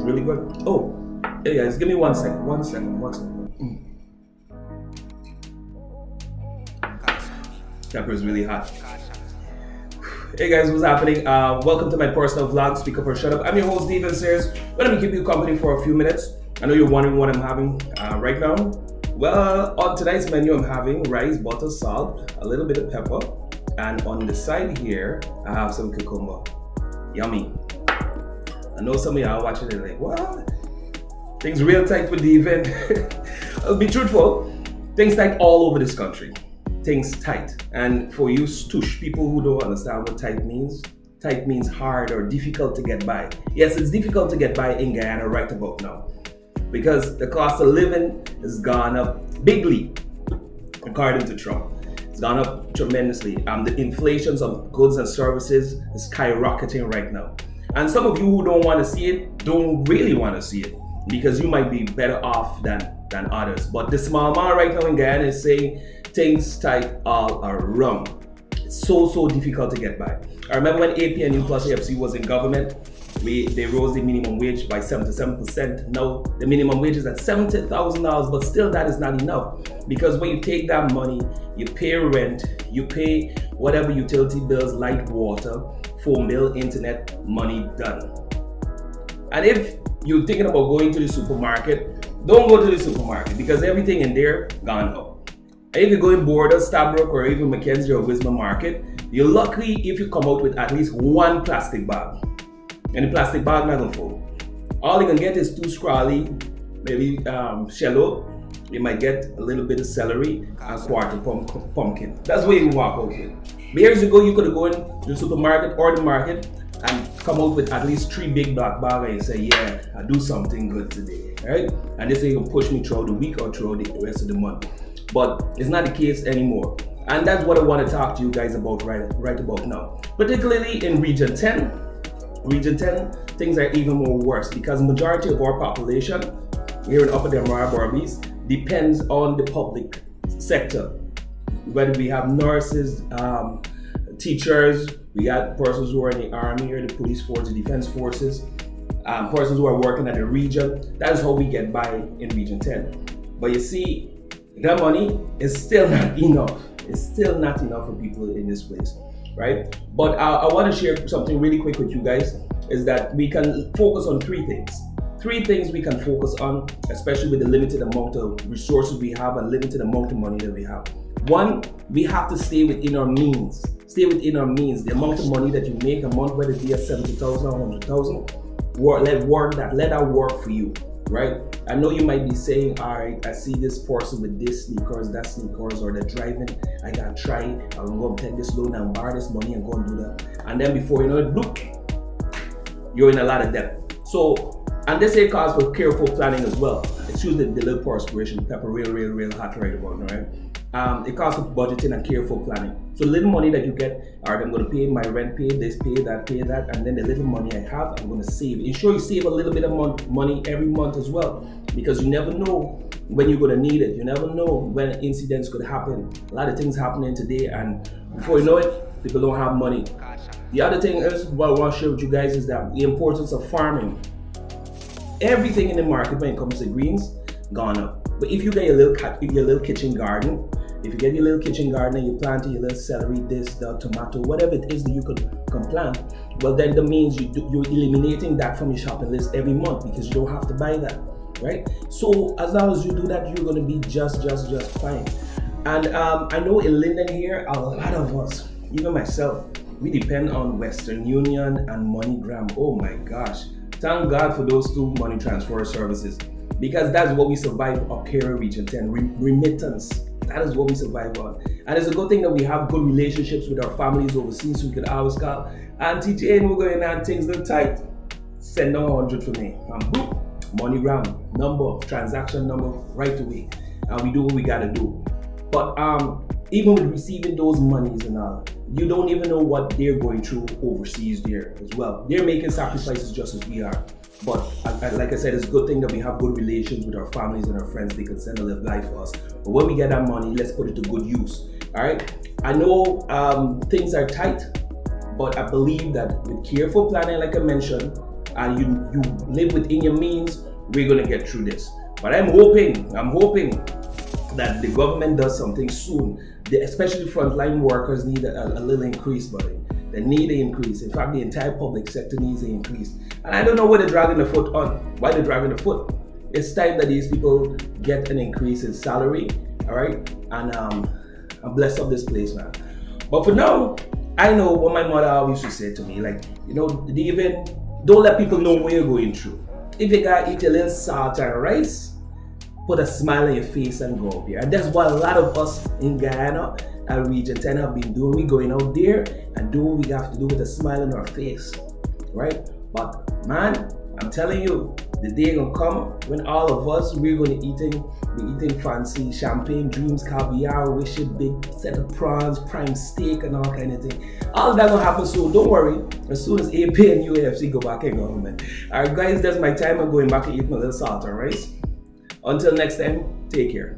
really good. Oh, hey guys, give me 1 second. 1 second. Pepper is really hot. Hey guys, what's happening? Welcome to my personal vlog, Speak Up or Shut Up. I'm your host, Devin Sears. Let me keep you company for a few minutes. I know you're wondering what I'm having right now. Well, on tonight's menu, I'm having rice, butter, salt, a little bit of pepper, and on the side here, I have some cucumber. Yummy. I know some of y'all watching it like, what? Things real tight with Devin. I'll be truthful. Things tight all over this country. Things tight. And for you stoosh people who don't understand what tight means hard or difficult to get by. Yes, it's difficult to get by in Guyana right about now because the cost of living has gone up bigly, according to Trump. It's gone up tremendously. The inflation of goods and services is skyrocketing right now. And some of you who don't want to see it, don't really want to see it because you might be better off than others. But the small man right now in Guyana is saying things tight all around. It's so difficult to get by. I remember when AP and U Plus AFC was in government, they rose the minimum wage by 77%. Now the minimum wage is at $70,000, but still that is not enough because when you take that money, you pay rent, you pay whatever utility bills, light, water, phone bill, internet, money done. And if you're thinking about going to the supermarket, don't go to the supermarket because everything in there gone up. If you go in Borders, Stabrook, or even Mackenzie or Wisma Market, you're lucky if you come out with at least one plastic bag. And the plastic bag not gonna full. All you can get is 2 scrolly, maybe shallot. You might get a little bit of celery and quarter pumpkin. That's where you walk out with. But years ago, you could go in the supermarket or the market and come out with at least 3 big black bags and say, yeah, I do something good today, right? And this way you can push me throughout the week or throughout the rest of the month. But it's not the case anymore. And that's what I want to talk to you guys about right about now. Particularly in Region 10. Region 10, things are even more worse because majority of our population here in Upper Demerara Barbies depends on the public sector. Whether we have nurses, teachers, we got persons who are in the army or the police force, the defense forces, persons who are working at the region. That is how we get by in Region 10. But you see, that money is still not enough. It's still not enough for people in this place, right? But I want to share something really quick with you guys, is that we can focus on 3 things. 3 things we can focus on, especially with the limited amount of resources we have and limited amount of money that we have. 1, we have to stay within our means. Stay within our means. The amount of money that you make a month, whether it be at 70,000 or 100,000, let that work for you, right? I know you might be saying, all right, I see this person with this sneakers, that sneakers, or they're driving, I gotta try, I'm gonna take this loan and borrow this money and go and do that. And then before you know it, look, you're in a lot of debt. So, and this here calls for careful planning as well. Excuse the little perspiration, pepper real hot right about now, right? It calls for budgeting and careful planning. So the little money that you get, all right, I'm gonna pay my rent, pay this, pay that, and then the little money I have, I'm gonna save. Ensure you save a little bit of money every month as well, because you never know when you're gonna need it. You never know when incidents could happen. A lot of things happening today, and before you know it, people don't have money. The other thing is, what I want to share with you guys is that the importance of farming. Everything in the market when it comes to greens, gone up. But if you get your little kitchen garden, if you get your little kitchen garden and you plant your little celery, this, the tomato, whatever it is that you can plant, well then that means you're eliminating that from your shopping list every month because you don't have to buy that, right? So as long as you do that, you're gonna be just fine. And I know in Linden here, a lot of us, even myself, we depend on Western Union and MoneyGram. Oh my gosh. Thank God for those 2 money transfer services because that's what we survive up here in Region 10, remittance. That is what we survive on. And it's a good thing that we have good relationships with our families overseas so we could always call, Auntie Jane, we're going on, things look tight. Send down 100 for me. And boom, MoneyGram, number, transaction number, right away. And we do what we gotta do. But even with receiving those monies and all, you don't even know what they're going through overseas there as well. They're making sacrifices just as we are. But like I said, it's a good thing that we have good relations with our families and our friends. They can send a little life for us. But when we get that money, let's put it to good use. All right. I know things are tight, but I believe that with careful planning, like I mentioned, and you live within your means, we're gonna get through this. But I'm hoping that the government does something soon. Especially frontline workers need a little increase, buddy. They need an increase. In fact, the entire public sector needs an increase. And I don't know what they're dragging the foot on. Why they're dragging the foot? It's time that these people get an increase in salary, all right? And bless up this place, man. But for now, I know what my mother always used to say to me, like, David, don't let people know what you're going through. If you gotta eat a little salt and rice, put a smile on your face and go up here. And that's what a lot of us in Guyana and Region 10 have been doing. We going out there and doing what we have to do with a smile on our face, right? But man, I'm telling you, the day gonna come when all of us, we're gonna be eating fancy champagne, dreams, caviar, wish a big set of prawns, prime steak and all kind of thing. All of that gonna happen soon. Don't worry. As soon as AP and UFC go back in government. Alright guys, that's my time. I'm going back and eat my little salt and rice. Until next time, take care.